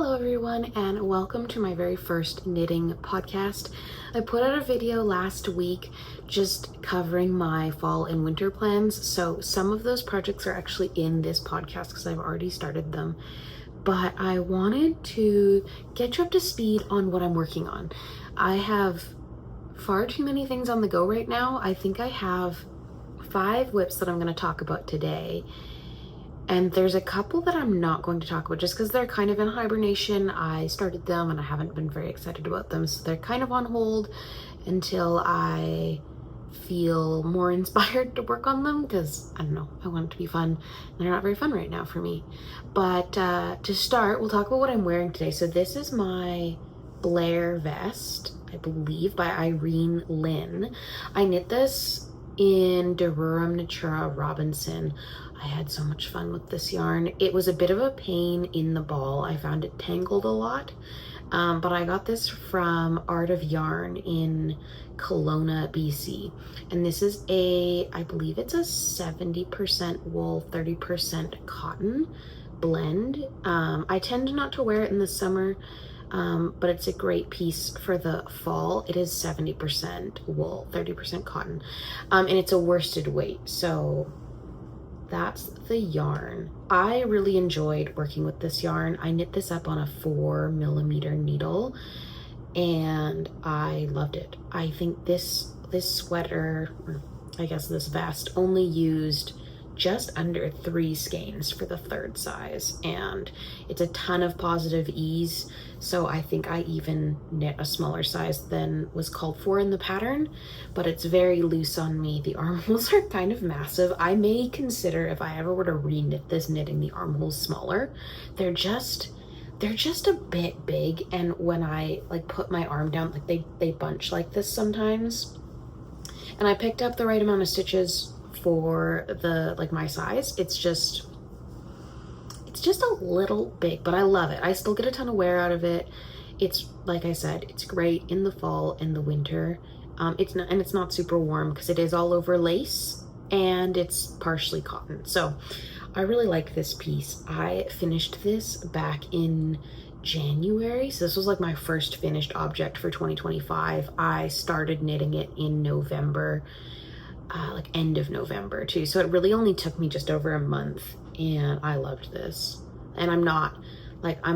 Hello everyone, and welcome to my very first knitting podcast. I put out a video last week just covering my fall and winter plans, so some of those projects are actually in this podcast because I've already started them. But I wanted to get you up to speed on what I'm working on. I have far too many things on the go right now. I think I have 5 whips that I'm going to talk about today. And there's a couple that I'm not going to talk about just because they're kind of in hibernation. I started them and I haven't been very excited about them. So they're kind of on hold until I feel more inspired to work on them because, I don't know, I want it to be fun. They're not very fun right now for me. But to start, we'll talk about what I'm wearing today. So this is my Blair Vest, I believe, by Irene Lynn. I knit this in Durum Natura Robinson. I had so much fun with this yarn. It was a bit of a pain in the ball. I found it tangled a lot, but I got this from Art of Yarn in Kelowna, BC. And this is I believe it's a 70% wool, 30% cotton blend. I tend not to wear it in the summer, but it's a great piece for the fall. It is 70% wool, 30% cotton, and it's a worsted weight. So that's the yarn. I really enjoyed working with this yarn. I knit this up on a 4mm needle and I loved it. I think this sweater, or I guess this vest, only used just under 3 skeins for the 3rd size, and it's a ton of positive ease. So I think I even knit a smaller size than was called for in the pattern, but it's very loose on me. The armholes are kind of massive. I may consider, if I ever were to re-knit this, knitting the armholes smaller. They're just a bit big, and when I like put my arm down, like they bunch like this sometimes. And I picked up the right amount of stitches for my size. It's just a little big, but I love it. I still get a ton of wear out of it. It's, like I said, it's great in the fall and the winter. It's not super warm because it is all over lace and it's partially cotton. So I really like this piece. I finished this back in January. So this was like my first finished object for 2025. I started knitting it in November, like end of November too. So it really only took me just over a month, and I loved this. And I'm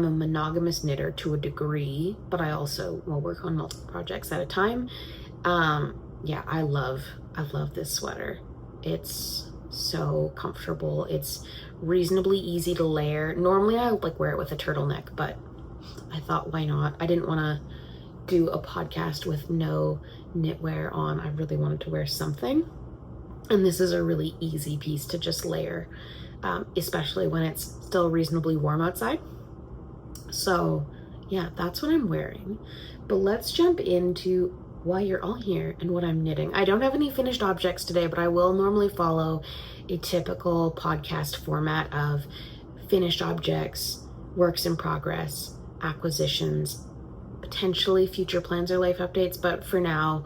a monogamous knitter to a degree, but I also will work on multiple projects at a time. Yeah, I love this sweater. It's so comfortable. It's reasonably easy to layer. Normally I would wear it with a turtleneck, but I thought, why not? I didn't want to do a podcast with no knitwear on. I really wanted to wear something. And this is a really easy piece to just layer, especially when it's still reasonably warm outside. So yeah, that's what I'm wearing. But let's jump into why you're all here and what I'm knitting. I don't have any finished objects today, but I will normally follow a typical podcast format of finished objects, works in progress, acquisitions, potentially future plans or life updates. But for now,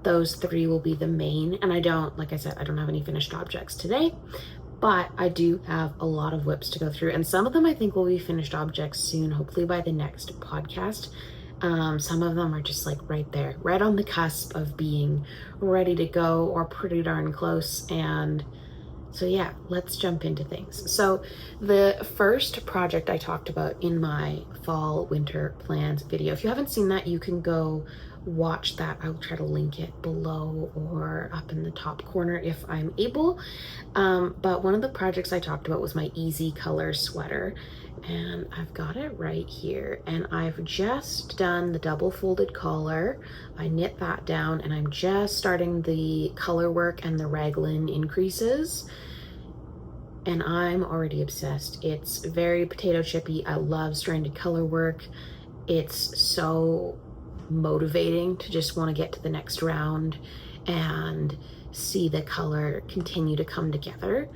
those 3 will be the main. And like I said, I don't have any finished objects today, but I do have a lot of whips to go through. And some of them I think will be finished objects soon, hopefully by the next podcast. Some of them are just like right there, right on the cusp of being ready to go or pretty darn close. And so yeah, let's jump into things. So the first project I talked about in my fall winter plans video, if you haven't seen that, you can go watch that. I'll try to link it below or up in the top corner if I'm able. But one of the projects I talked about was my Easy Color sweater, and I've got it right here. And I've just done the double folded collar. I knit that down, and I'm just starting the color work and the raglan increases. And I'm already obsessed. It's very potato chippy. I love stranded color work. It's so motivating to just want to get to the next round and see the color continue to come together.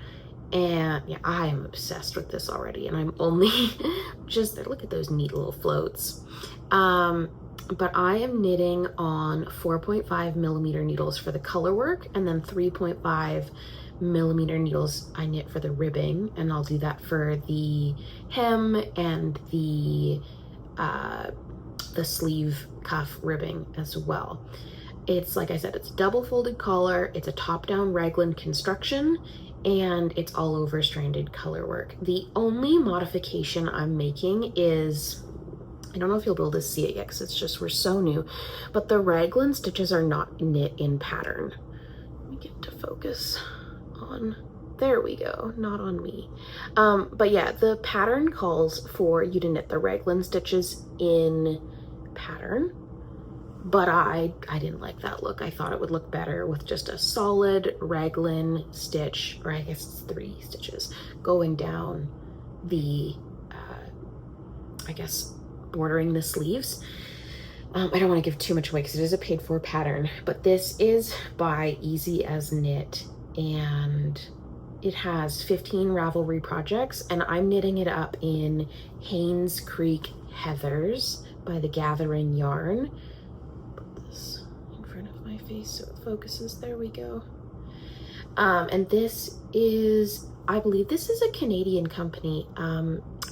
And yeah, I am obsessed with this already, and I'm only just there. Look at those neat little floats. But I am knitting on 4.5mm needles for the color work, and then 3.5 millimeter needles I knit for the ribbing, and I'll do that for the hem and the sleeve cuff ribbing as well. It's, like I said, it's double folded collar, it's a top-down raglan construction, and it's all over stranded color work. The only modification I'm making is, I don't know if you'll be able to see it yet because it's just, we're so new, but the raglan stitches are not knit in pattern. Let me get to focus on, there we go, not on me. But yeah, the pattern calls for you to knit the raglan stitches in pattern, but I didn't like that look. I thought it would look better with just a solid raglan stitch, or I guess it's 3 stitches going down the, I guess, bordering the sleeves. I don't want to give too much away because it is a paid for pattern, but this is by Easy as Knit, and it has 15 Ravelry projects, and I'm knitting it up in Haynes Creek Heathers by the Gathering Yarn. Put this in front of my face so it focuses. There we go. And this is, I believe this is a Canadian company.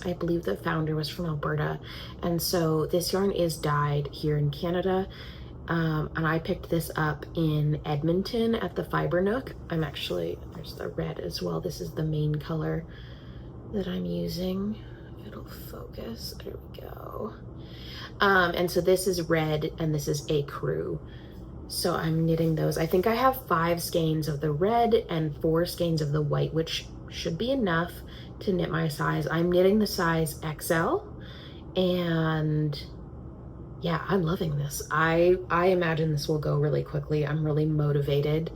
I believe the founder was from Alberta, and so this yarn is dyed here in Canada. And I picked this up in Edmonton at the Fiber Nook. I'm actually, there's the red as well. This is the main color that I'm using. It'll focus, there we go. And so this is red and this is ecru. So I'm knitting those. I think I have 5 skeins of the red and 4 skeins of the white, which should be enough to knit my size. I'm knitting the size XL, and yeah, I'm loving this. I imagine this will go really quickly. I'm really motivated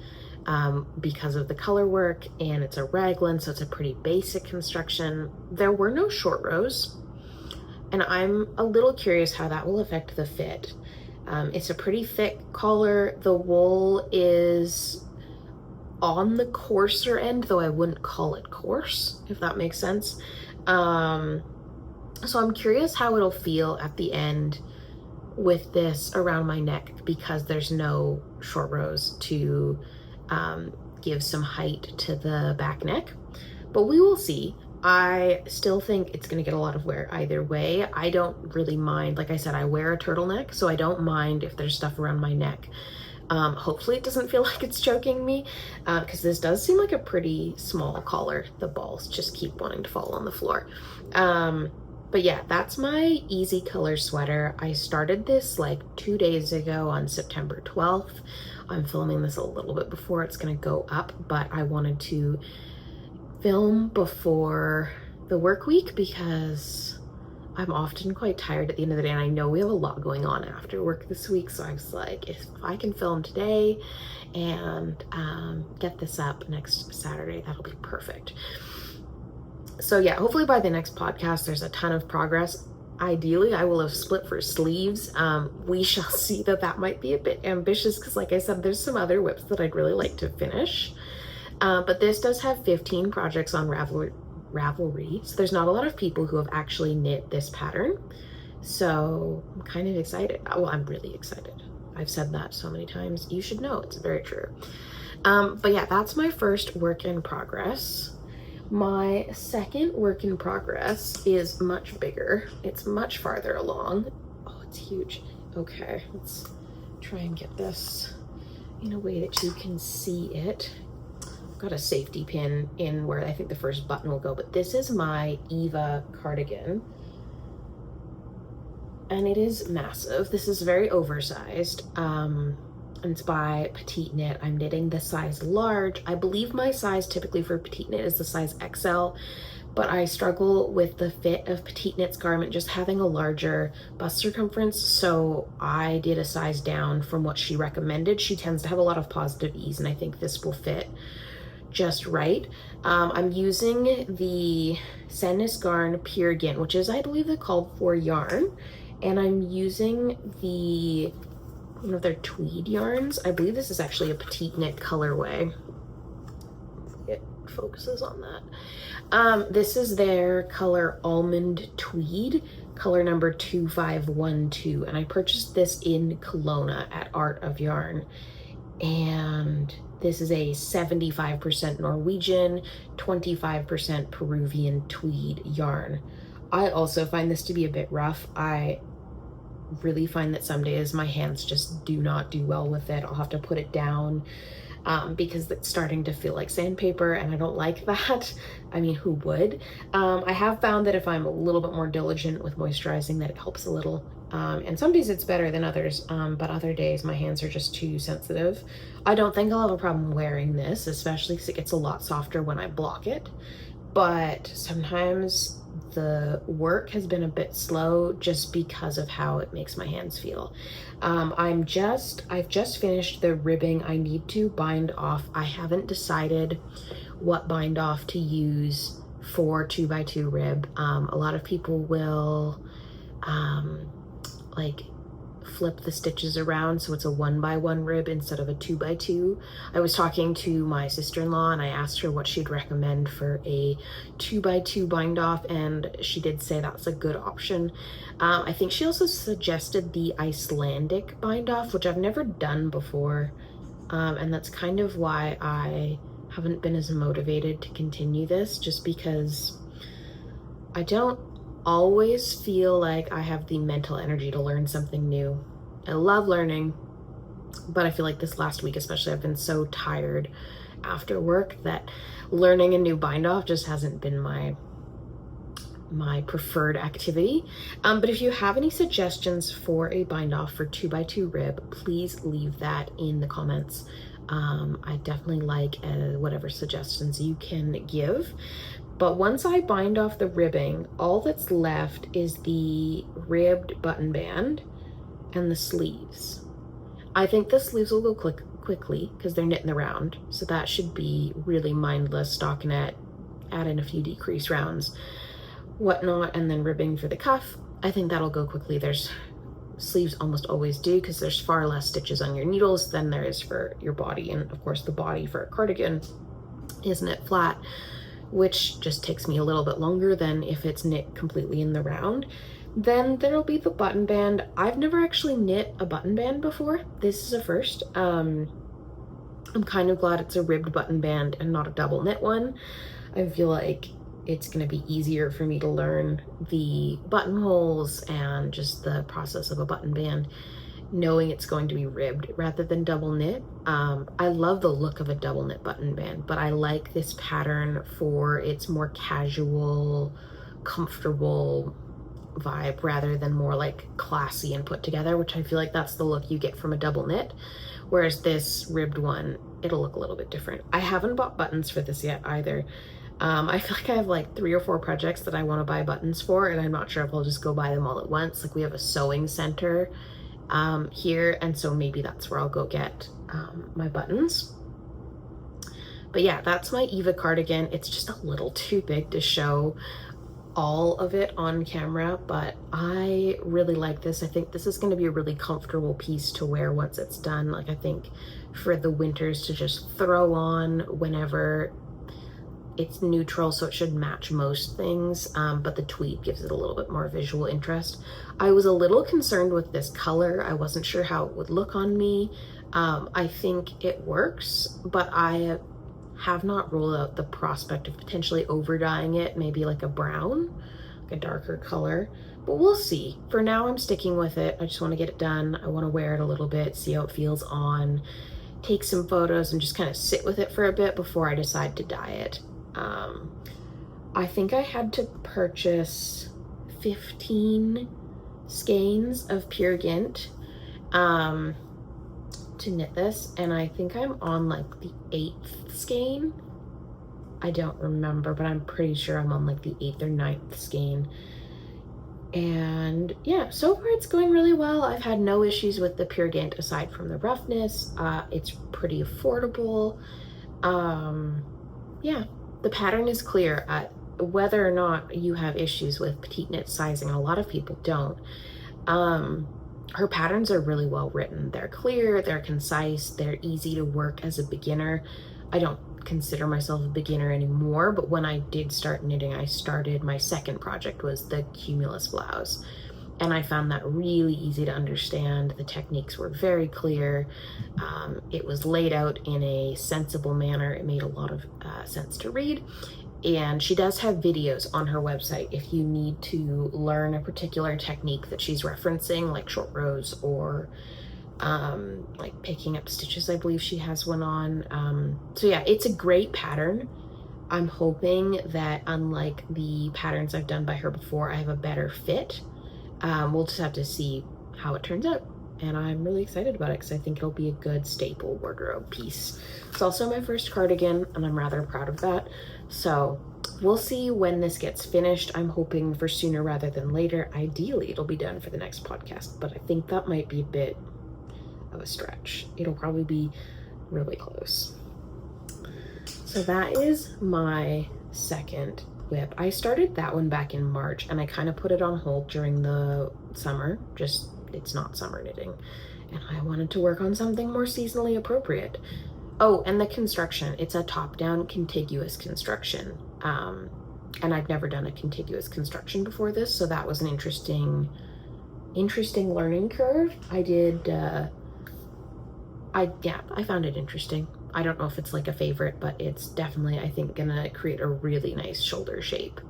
because of the color work, and it's a raglan, so it's a pretty basic construction. There were no short rows, and I'm a little curious how that will affect the fit. It's a pretty thick collar. The wool is on the coarser end, though I wouldn't call it coarse, if that makes sense. So I'm curious how it'll feel at the end with this around my neck, because there's no short rows to give some height to the back neck, but we will see. I still think it's gonna get a lot of wear either way. I don't really mind. Like I said, I wear a turtleneck, so I don't mind if there's stuff around my neck. Hopefully it doesn't feel like it's choking me, because this does seem like a pretty small collar. The balls just keep wanting to fall on the floor. But yeah, that's my Easy Color sweater. I started this like 2 days ago on September 12th. I'm filming this a little bit before it's gonna go up, but I wanted to film before the work week because I'm often quite tired at the end of the day, and I know we have a lot going on after work this week, so I was like, if I can film today and get this up next Saturday, that'll be perfect. So yeah, hopefully by the next podcast there's a ton of progress. Ideally I will have split for sleeves. We shall see. That might be a bit ambitious because, like I said, there's some other whips that I'd really like to finish. But this does have 15 projects on Ravelry, so there's not a lot of people who have actually knit this pattern. So I'm kind of excited. Well, I'm really excited. I've said that so many times. You should know it's very true. But yeah, that's my first work in progress. My second work in progress is much bigger. It's much farther along. Oh, it's huge. Okay, let's try and get this in a way that you can see it. Got a safety pin in where I think the first button will go, but this is my Eva cardigan, and it is massive. This is very oversized, and it's by Petite Knit. I'm knitting the size large. I believe my size typically for Petite Knit is the size XL, but I struggle with the fit of Petite Knit's garment just having a larger bust circumference, so I did a size down from what she recommended. She tends to have a lot of positive ease, and I think this will fit just right. I'm using the Sandnes Garn Pure Gin, which is, I believe, the called for yarn, and I'm using one of their tweed yarns. I believe this is actually a Petite Knit colorway. It focuses on that. This is their color Almond Tweed, color number 2512, and I purchased this in Kelowna at Art of Yarn, and This is a 75% Norwegian, 25% Peruvian tweed yarn. I also find this to be a bit rough. I really find that some days my hands just do not do well with it. I'll have to put it down because it's starting to feel like sandpaper, and I don't like that. I mean, who would? I have found that if I'm a little bit more diligent with moisturizing, that it helps a little. And some days it's better than others, but other days my hands are just too sensitive. I don't think I'll have a problem wearing this, especially because it gets a lot softer when I block it. But sometimes the work has been a bit slow just because of how it makes my hands feel. I've just finished the ribbing I need to bind off. I haven't decided what bind off to use for 2x2 rib. A lot of people will like flip the stitches around so it's a 1x1 rib instead of a 2x2. I was talking to my sister-in-law and I asked her what she'd recommend for a 2x2 bind off, and she did say that's a good option. I think she also suggested the Icelandic bind off, which I've never done before, and that's kind of why I haven't been as motivated to continue this, just because I don't always feel like I have the mental energy to learn something new. I love learning, but I feel like this last week especially, I've been so tired after work that learning a new bind off just hasn't been my preferred activity. But if you have any suggestions for a bind off for 2x2 rib, please leave that in the comments. I definitely like whatever suggestions you can give. But once I bind off the ribbing, all that's left is the ribbed button band and the sleeves. I think the sleeves will go quickly because they're knit in the round, so that should be really mindless stockinette, add in a few decrease rounds, whatnot, and then ribbing for the cuff. I think that'll go quickly. Sleeves almost always do because there's far less stitches on your needles than there is for your body, and of course the body for a cardigan is knit flat, which just takes me a little bit longer than if it's knit completely in the round. Then there'll be the button band. I've never actually knit a button band before. This is a first. I'm kind of glad it's a ribbed button band and not a double knit one. I feel like it's going to be easier for me to learn the buttonholes and just the process of a button band, knowing it's going to be ribbed rather than double knit. I love the look of a double knit button band, but I like this pattern for its more casual, comfortable vibe rather than more like classy and put together, which I feel like that's the look you get from a double knit. Whereas this ribbed one, it'll look a little bit different. I haven't bought buttons for this yet either. I feel like I have like 3 or 4 projects that I want to buy buttons for, and I'm not sure if I'll just go buy them all at once. Like we have a sewing center here, and so maybe that's where I'll go get my buttons. But yeah, that's my Eva cardigan. It's just a little too big to show all of it on camera, but I really like this. I think this is going to be a really comfortable piece to wear once it's done. Like I think for the winters to just throw on whenever. It's neutral, so it should match most things, but the tweed gives it a little bit more visual interest. I was a little concerned with this color. I wasn't sure how it would look on me. I think it works, but I have not ruled out the prospect of potentially over dyeing it, maybe like a brown, like a darker color, but we'll see. For now, I'm sticking with it. I just want to get it done. I want to wear it a little bit, see how it feels on, take some photos, and just kind of sit with it for a bit before I decide to dye it. I think I had to purchase 15 skeins of pure Gint to knit this, and I think I'm on like the 8th skein. I don't remember, but I'm pretty sure I'm on like the 8th or 9th skein. And yeah, so far it's going really well. I've had no issues with the pure Gint aside from the roughness. It's pretty affordable. Yeah. The pattern is clear. Whether or not you have issues with petite knit sizing, a lot of people don't. Her patterns are really well written. They're clear, they're concise, they're easy to work as a beginner. I don't consider myself a beginner anymore, but when I did start knitting, my second project was the Cumulus blouse. And I found that really easy to understand. The techniques were very clear. It was laid out in a sensible manner. It made a lot of sense to read. And she does have videos on her website if you need to learn a particular technique that she's referencing, like short rows or like picking up stitches. I believe she has one on. So yeah, it's a great pattern. I'm hoping that unlike the patterns I've done by her before, I have a better fit. We'll just have to see how it turns out. And I'm really excited about it because I think it'll be a good staple wardrobe piece. It's also my first cardigan and I'm rather proud of that. So we'll see when this gets finished. I'm hoping for sooner rather than later. Ideally, it'll be done for the next podcast, but I think that might be a bit of a stretch. It'll probably be really close. So that is my second whip. I started that one back in March and I kind of put it on hold during the summer. Just, it's not summer knitting. And I wanted to work on something more seasonally appropriate. Oh, and the construction. It's a top-down contiguous construction. And I've never done a contiguous construction before this, so that was an interesting learning curve. I found it interesting. I don't know if it's like a favorite, but it's definitely, I think, gonna create a really nice shoulder shape.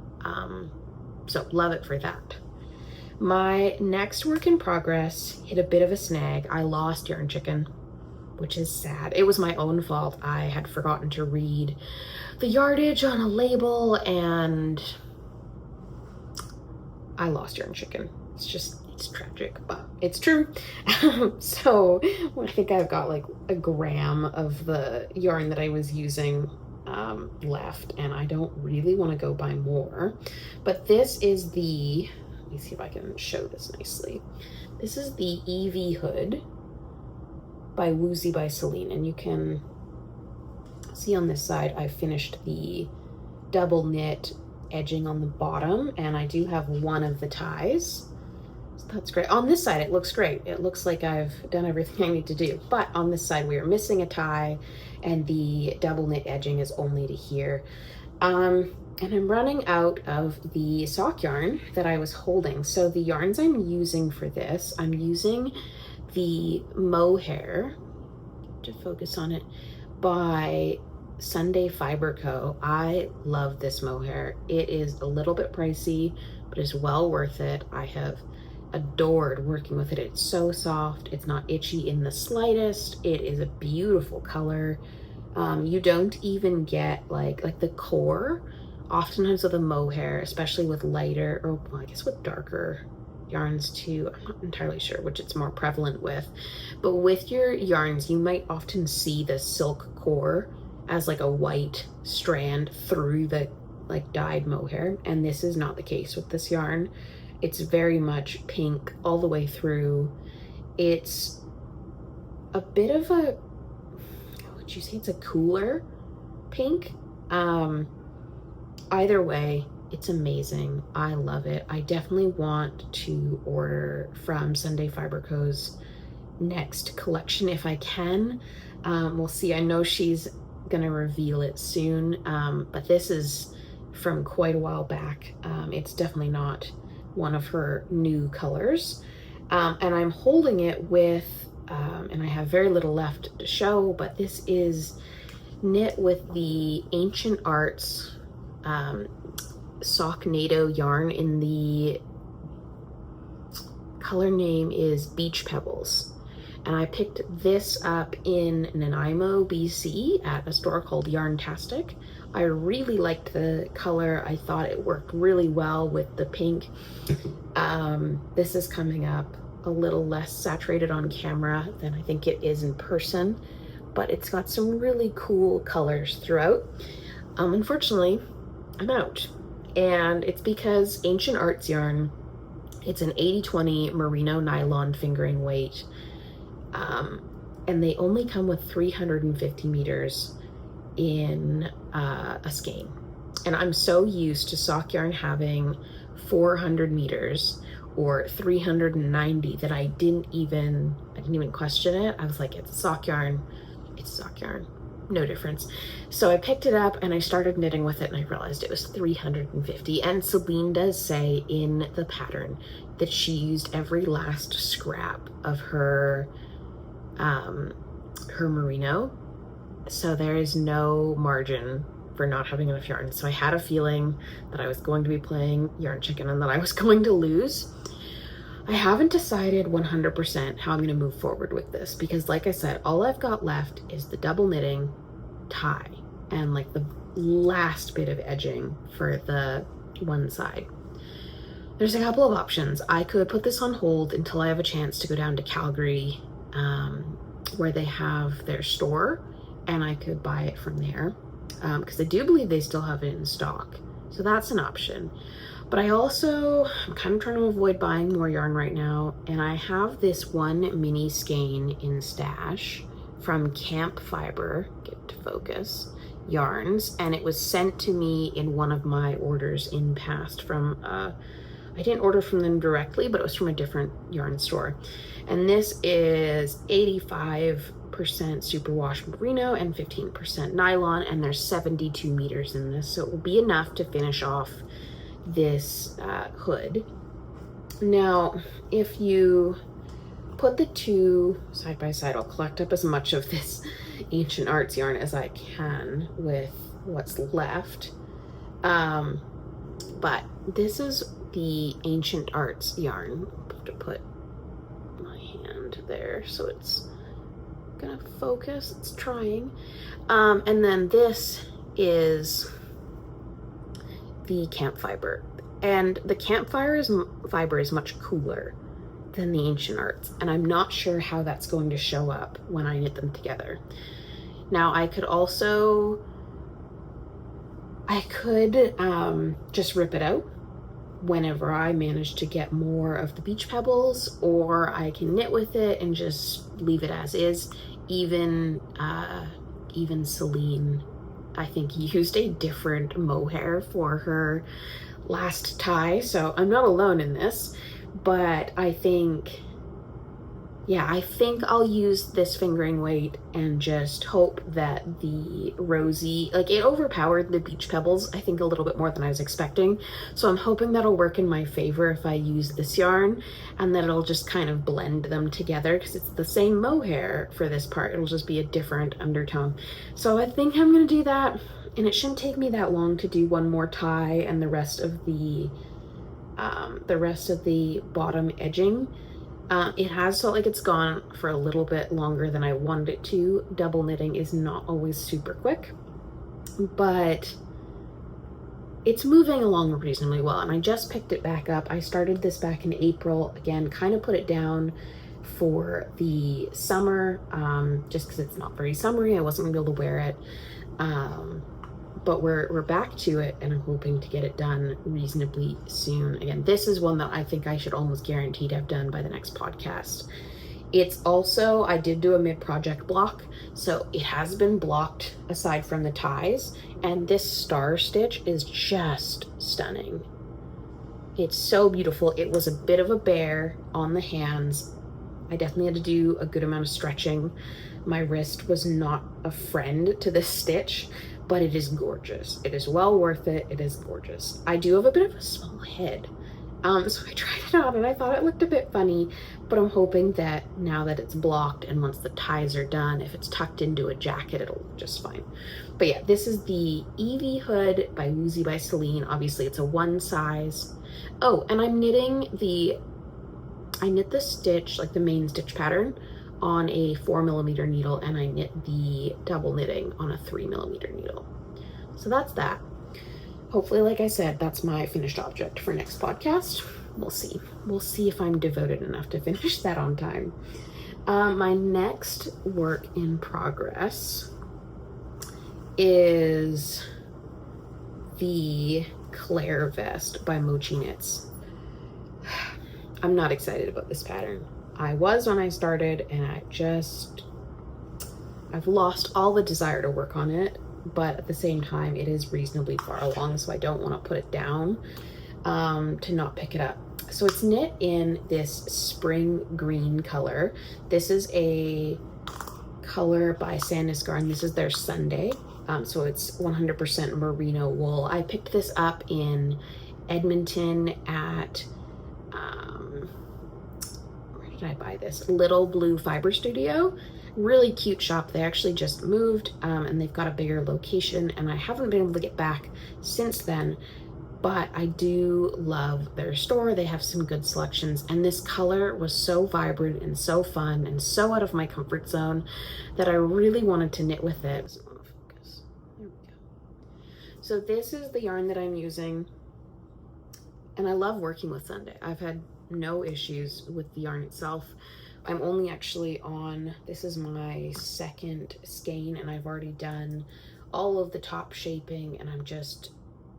So love it for that. My next work in progress hit a bit of a snag. I lost Yarn Chicken, which is sad. It was my own fault. I had forgotten to read the yardage on a label and I lost Yarn Chicken. It's tragic, but it's true. So I think I've got like a gram of the yarn that I was using left, and I don't really want to go buy more. But this is the, let me see if I can show this nicely. This is the Evie Hood by Woozy by Celine, and you can see on this side I finished the double knit edging on the bottom, and I do have one of the ties. So that's great. On this side it looks great. It looks like I've done everything I need to do, but on this side we are missing a tie and the double knit edging is only to here. And I'm running out of the sock yarn that I was holding. So the yarns I'm using for this, I'm using the mohair, to focus on it, by Sunday Fiber Co. I love this mohair. It is a little bit pricey, but it's well worth it. I have adored working with it. It's so soft. It's not itchy in the slightest. It is a beautiful color. You don't even get like the core. Oftentimes with a mohair, especially with lighter, or well, I guess with darker yarns too, I'm not entirely sure which it's more prevalent with, but with your yarns you might often see the silk core as like a white strand through the like dyed mohair, and this is not the case with this yarn. It's very much pink all the way through. It's a bit of a, would you say it's a cooler pink? Either way, it's amazing. I love it. I definitely want to order from Sunday Fiber Co.'s next collection if I can. We'll see. I know she's gonna reveal it soon, but this is from quite a while back. It's definitely not one of her new colors. And I'm holding it with, and I have very little left to show, but this is knit with the Ancient Arts sock NATO yarn, in the color name is Beach Pebbles, and I picked this up in Nanaimo, BC at a store called Yarntastic. I really liked the color. I thought it worked really well with the pink. This is coming up a little less saturated on camera than I think it is in person, but it's got some really cool colors throughout. Unfortunately, I'm out. And it's because Ancient Arts yarn, it's an 80/20 merino nylon fingering weight, and they only come with 350 meters in a skein. And I'm so used to sock yarn having 400 meters or 390 that I didn't even question it. I was like, it's a sock yarn, it's a sock yarn. no difference. So I picked it up and I started knitting with it, and I realized it was 350. And Celine does say in the pattern that she used every last scrap of her merino, so there is no margin for not having enough yarn. So I had a feeling that I was going to be playing yarn chicken and that I was going to lose. I haven't decided 100% how I'm going to move forward with this, because like I said, all I've got left is the double knitting, tie, and like the last bit of edging for the one side. There's a couple of options. I could put this on hold until I have a chance to go down to Calgary, where they have their store, and I could buy it from there, because I do believe they still have it in stock. So that's an option. But I'm kind of trying to avoid buying more yarn right now, and I have this one mini skein in stash from Camp Fiber, get to focus, yarns, and it was sent to me in one of my orders in past from, I didn't order from them directly, but it was from a different yarn store. And this is 85% superwash merino and 15% nylon, and there's 72 meters in this, so it will be enough to finish off this hood. Now, if you put the two side by side, I'll collect up as much of this Ancient Arts yarn as I can with what's left. But this is the Ancient Arts yarn. I have to put my hand there so it's gonna focus. It's trying. And then this is the Camp Fiber, and the Camp Fiber is much cooler than the Ancient Arts, and I'm not sure how that's going to show up when I knit them together. Now I could just rip it out whenever I manage to get more of the beach pebbles, or I can knit with it and just leave it as is. Even Celine, I think, used a different mohair for her last tie, so I'm not alone in this. But I think I'll use this fingering weight and just hope that the rosy, like, it overpowered the beach pebbles, I think, a little bit more than I was expecting. So I'm hoping that'll work in my favor if I use this yarn, and that it'll just kind of blend them together, because it's the same mohair for this part. It'll just be a different undertone. So I think I'm gonna do that, and it shouldn't take me that long to do one more tie and the rest of the bottom edging. It has felt like it's gone for a little bit longer than I wanted it to. Double knitting is not always super quick, but it's moving along reasonably well, and I just picked it back up. I started this back in April, again, kind of put it down for the summer, just because it's not very summery. I wasn't gonna be able to wear it. But we're back to it, and I'm hoping to get it done reasonably soon. Again, this is one that I think I should almost guarantee to have done by the next podcast. It's also, I did do a mid-project block, so it has been blocked aside from the ties, and this star stitch is just stunning. It's so beautiful. It was a bit of a bear on the hands. I definitely had to do a good amount of stretching. My wrist was not a friend to this stitch, but it is gorgeous. It is well worth it. It is gorgeous. I do have a bit of a small head, so I tried it on and I thought it looked a bit funny, but I'm hoping that now that it's blocked and once the ties are done, if it's tucked into a jacket, it'll look just fine. But yeah, this is the Evie Hood by Woozy by Celine. Obviously it's a one size. Oh, and I knit the stitch, like the main stitch pattern, on a 4mm needle, and I knit the double knitting on a 3mm needle. So that's that. Hopefully, like I said, that's my finished object for next podcast. We'll see. We'll see if I'm devoted enough to finish that on time. My next work in progress is the Blair Vest by Mochi Knits. I'm not excited about this pattern. I was when I started, and I've lost all the desire to work on it, but at the same time, it is reasonably far along, so I don't want to put it down to not pick it up. So it's knit in this spring green color. This is a color by Sandnes Garn. This is their Sunday. So it's 100% merino wool. I picked this up in Edmonton at, where did I buy this? Little Blue Fiber Studio. Really cute shop. They actually just moved, and they've got a bigger location, and I haven't been able to get back since then, but I do love their store. They have some good selections, and this color was so vibrant and so fun and so out of my comfort zone that I really wanted to knit with it. Doesn't want to focus. There we go. So this is the yarn that I'm using, and I love working with Sunday. I've had no issues with the yarn itself. I'm only actually on, this is my second skein, and I've already done all of the top shaping, and I'm just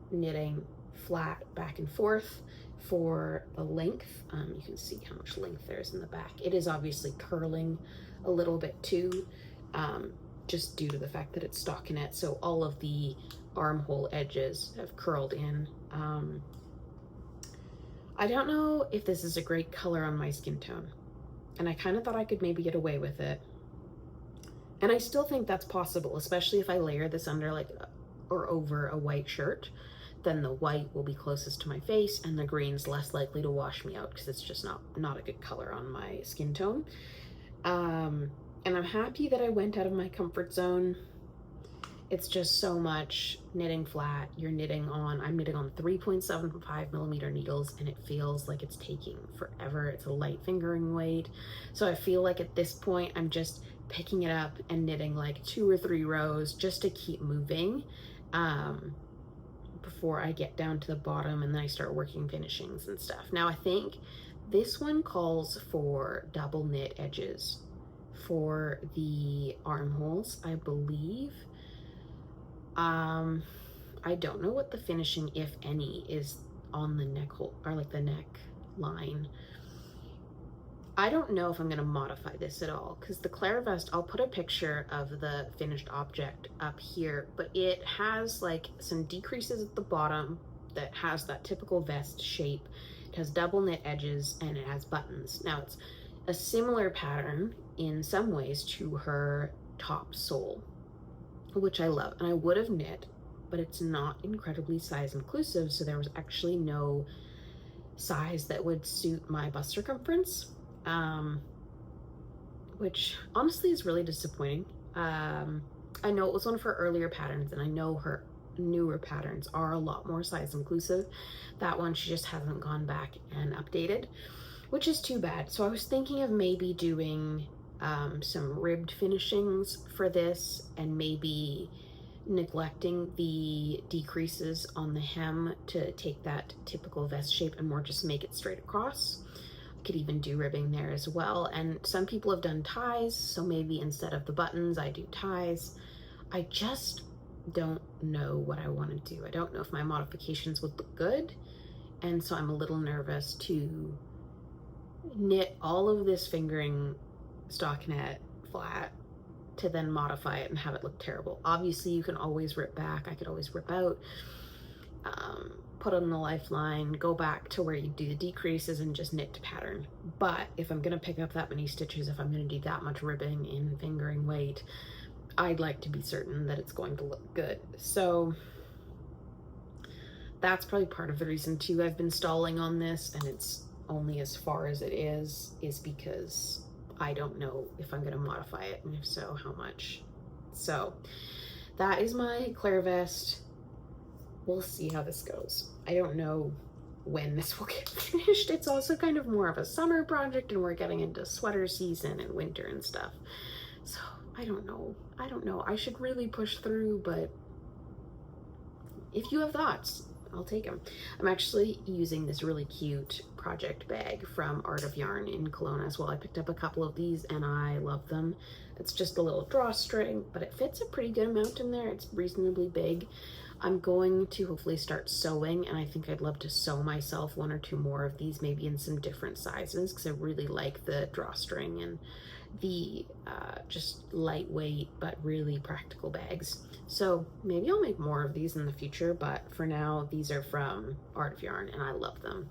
knitting flat back and forth for the length. You can see how much length there is in the back. It is obviously curling a little bit too, just due to the fact that it's stockinette, so all of the armhole edges have curled in. I don't know if this is a great color on my skin tone, and I kind of thought I could maybe get away with it. And I still think that's possible, especially if I layer this under like, or over a white shirt. Then the white will be closest to my face and the green's less likely to wash me out because it's just not a good color on my skin tone. And I'm happy that I went out of my comfort zone. It's just so much knitting flat. I'm knitting on 3.75 millimeter needles, and it feels like it's taking forever. It's a light fingering weight. So I feel like at this point, I'm just picking it up and knitting like 2 or 3 rows just to keep moving before I get down to the bottom, and then I start working finishings and stuff. Now I think this one calls for double knit edges for the armholes, I believe. I don't know what the finishing, if any, is on the neck hole, or like the neck line. I don't know if I'm going to modify this at all, because the Blair Vest, I'll put a picture of the finished object up here, but it has like some decreases at the bottom that has that typical vest shape. It has double knit edges and it has buttons. Now it's a similar pattern in some ways to her top sole, which I love, and I would have knit, but it's not incredibly size inclusive, so there was actually no size that would suit my bust circumference, which honestly is really disappointing. I know it was one of her earlier patterns, and I know her newer patterns are a lot more size inclusive. That one she just hasn't gone back and updated, which is too bad. So I was thinking of maybe doing some ribbed finishings for this, and maybe neglecting the decreases on the hem to take that typical vest shape and more just make it straight across. I could even do ribbing there as well. And some people have done ties, so maybe instead of the buttons I do ties. I just don't know what I want to do. I don't know if my modifications would look good, and so I'm a little nervous to knit all of this fingering stockinette flat to then modify it and have it look terrible. Obviously you can always rip back. I could always rip out, put on the lifeline, go back to where you do the decreases and just knit to pattern. But if I'm gonna pick up that many stitches, if I'm gonna do that much ribbing in fingering weight, I'd like to be certain that it's going to look good. So that's probably part of the reason too I've been stalling on this, and it's only as far as it is because I don't know if I'm going to modify it, and if so, how much. So that is my Blair Vest. We'll see how this goes. I don't know when this will get finished. It's also kind of more of a summer project, and we're getting into sweater season and winter and stuff. So I don't know. I should really push through, but if you have thoughts, I'll take them. I'm actually using this really cute project bag from Art of Yarn in Kelowna as well. I picked up a couple of these and I love them. It's just a little drawstring, but it fits a pretty good amount in there. It's reasonably big. I'm going to hopefully start sewing, and I think I'd love to sew myself 1 or 2 more of these, maybe in some different sizes, because I really like the drawstring and the just lightweight but really practical bags. So maybe I'll make more of these in the future, but for now these are from Art of Yarn and I love them.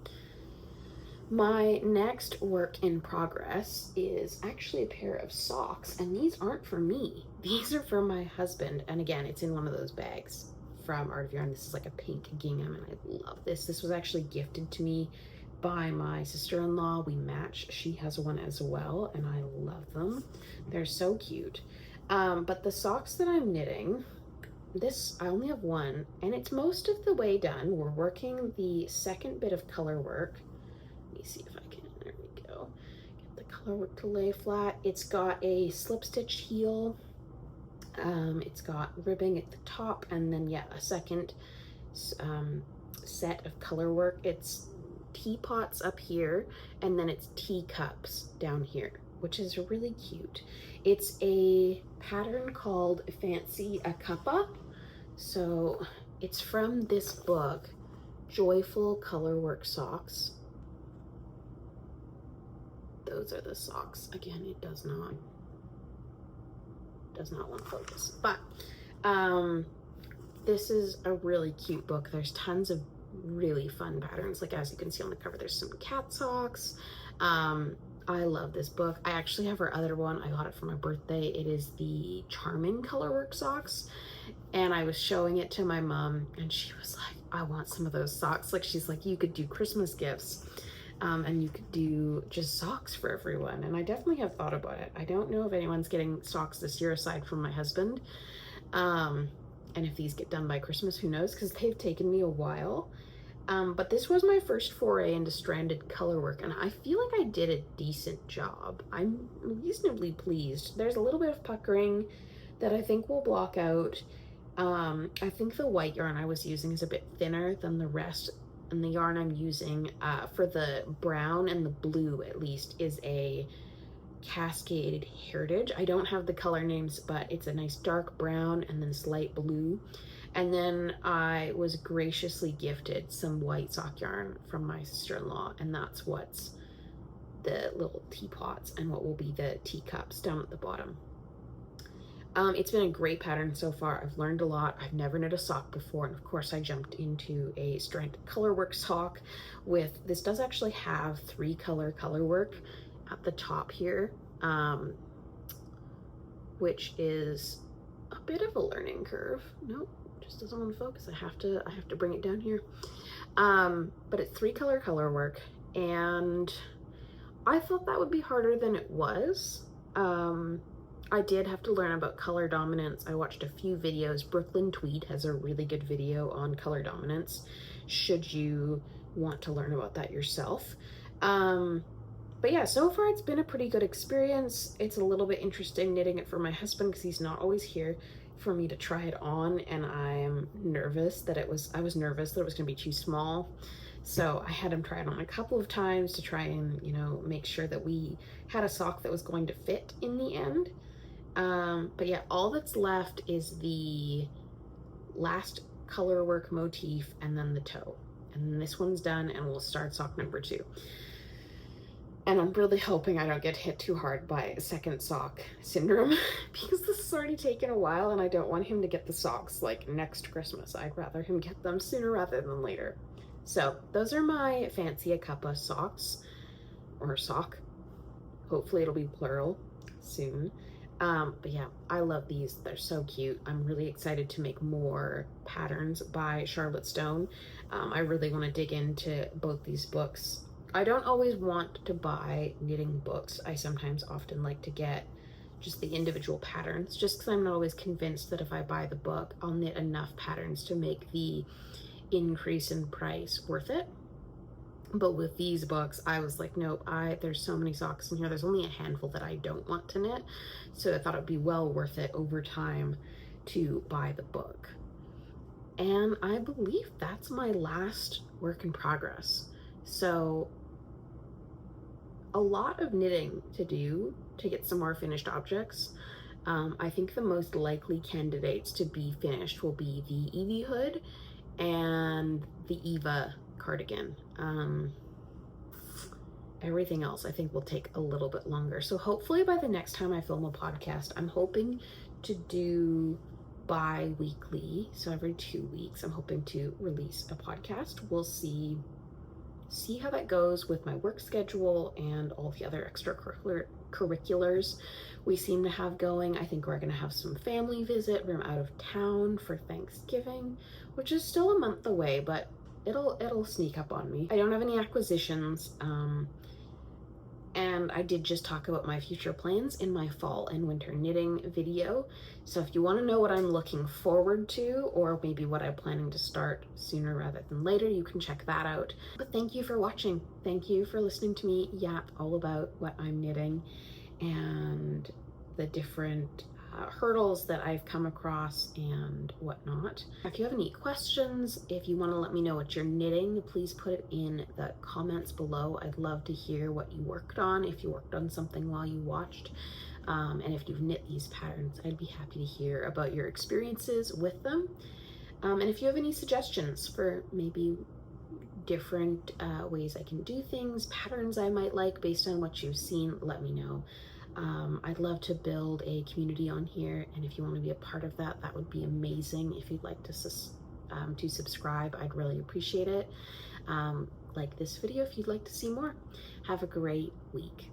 My next work in progress is actually a pair of socks, and these aren't for me. These are for my husband, and again, it's in one of those bags from Art of Yarn. This is like a pink gingham, and I love this. This was actually gifted to me by my sister-in-law. We match. She has one as well, and I love them. They're so cute. But the socks that I'm knitting, this, I only have one, and it's most of the way done. We're working the second bit of color work. Let me see if I can, there we go. Get the color work to lay flat. It's got a slip stitched heel. It's got ribbing at the top, and then a second set of color work. It's teapots up here, and then it's teacups down here, which is really cute. It's a pattern called Fancy a Cuppa. So it's from this book, Joyful Colorwork Socks. Those are the socks. Again, it does not want to focus, but this is a really cute book. There's tons of really fun patterns. Like, as you can see on the cover, there's some cat socks. I love this book. I actually have her other one. I got it for my birthday. It is the Charming Colorwork Socks, and I was showing it to my mom, and she was like, I want some of those socks. Like, she's like, you could do Christmas gifts, and you could do just socks for everyone. And I definitely have thought about it. I don't know if anyone's getting socks this year aside from my husband, and if these get done by Christmas, who knows, because they've taken me a while. But this was my first foray into stranded color work, and I feel like I did a decent job. I'm reasonably pleased. There's a little bit of puckering that I think will block out. I think the white yarn I was using is a bit thinner than the rest, and the yarn I'm using for the brown and the blue, at least, is a Cascade Heritage. I don't have the color names, but it's a nice dark brown and then light blue. And then I was graciously gifted some white sock yarn from my sister-in-law, and that's what's the little teapots and what will be the teacups down at the bottom. It's been a great pattern so far. I've learned a lot. I've never knit a sock before, and of course I jumped into a stranded colorwork sock with, this does actually have 3-color color work at the top here, which is a bit of a learning curve. Nope, just doesn't want to focus. I have to bring it down here. But it's 3-color color work, and I thought that would be harder than it was. I did have to learn about color dominance. I watched a few videos. Brooklyn Tweed has a really good video on color dominance, should you want to learn about that yourself. But yeah, so far it's been a pretty good experience. It's a little bit interesting knitting it for my husband because he's not always here for me to try it on, and I'm nervous that I was nervous that it was gonna be too small. So I had him try it on a couple of times to try and, you know, make sure that we had a sock that was going to fit in the end. But yeah, all that's left is the last color work motif and then the toe. And this one's done, and we'll start sock number 2. And I'm really hoping I don't get hit too hard by second sock syndrome because this has already taken a while, and I don't want him to get the socks like next Christmas. I'd rather him get them sooner rather than later. So those are my Fancy a Cuppa socks, or sock. Hopefully it'll be plural soon. But yeah, I love these. They're so cute. I'm really excited to make more patterns by Charlotte Stone. I really want to dig into both these books. I don't always want to buy knitting books. I sometimes often like to get just the individual patterns, just because I'm not always convinced that if I buy the book, I'll knit enough patterns to make the increase in price worth it. But with these books, I was like, nope, there's so many socks in here. There's only a handful that I don't want to knit. So I thought it'd be well worth it over time to buy the book. And I believe that's my last work in progress. So a lot of knitting to do to get some more finished objects. I think the most likely candidates to be finished will be the Evie Hood and the Eva cardigan. Everything else I think will take a little bit longer. So hopefully by the next time I film a podcast, I'm hoping to do bi-weekly. So every 2 weeks, I'm hoping to release a podcast. We'll see see how that goes with my work schedule and all the other extracurriculars we seem to have going. I think we're gonna have some family visit. We're out of town for Thanksgiving, which is still a month away, but it'll sneak up on me. I don't have any acquisitions, and I did just talk about my future plans in my fall and winter knitting video. So if you want to know what I'm looking forward to, or maybe what I'm planning to start sooner rather than later, you can check that out. But thank you for watching. Thank you for listening to me yap all about what I'm knitting and the different hurdles that I've come across and whatnot. If you have any questions, if you want to let me know what you're knitting, please put it in the comments below. I'd love to hear what you worked on, if you worked on something while you watched, and if you've knit these patterns. I'd be happy to hear about your experiences with them. And if you have any suggestions for maybe different ways I can do things, patterns I might like based on what you've seen, let me know. I'd love to build a community on here, and if you want to be a part of that, that would be amazing. If you'd like to subscribe, I'd really appreciate it. Like this video if you'd like to see more. Have a great week.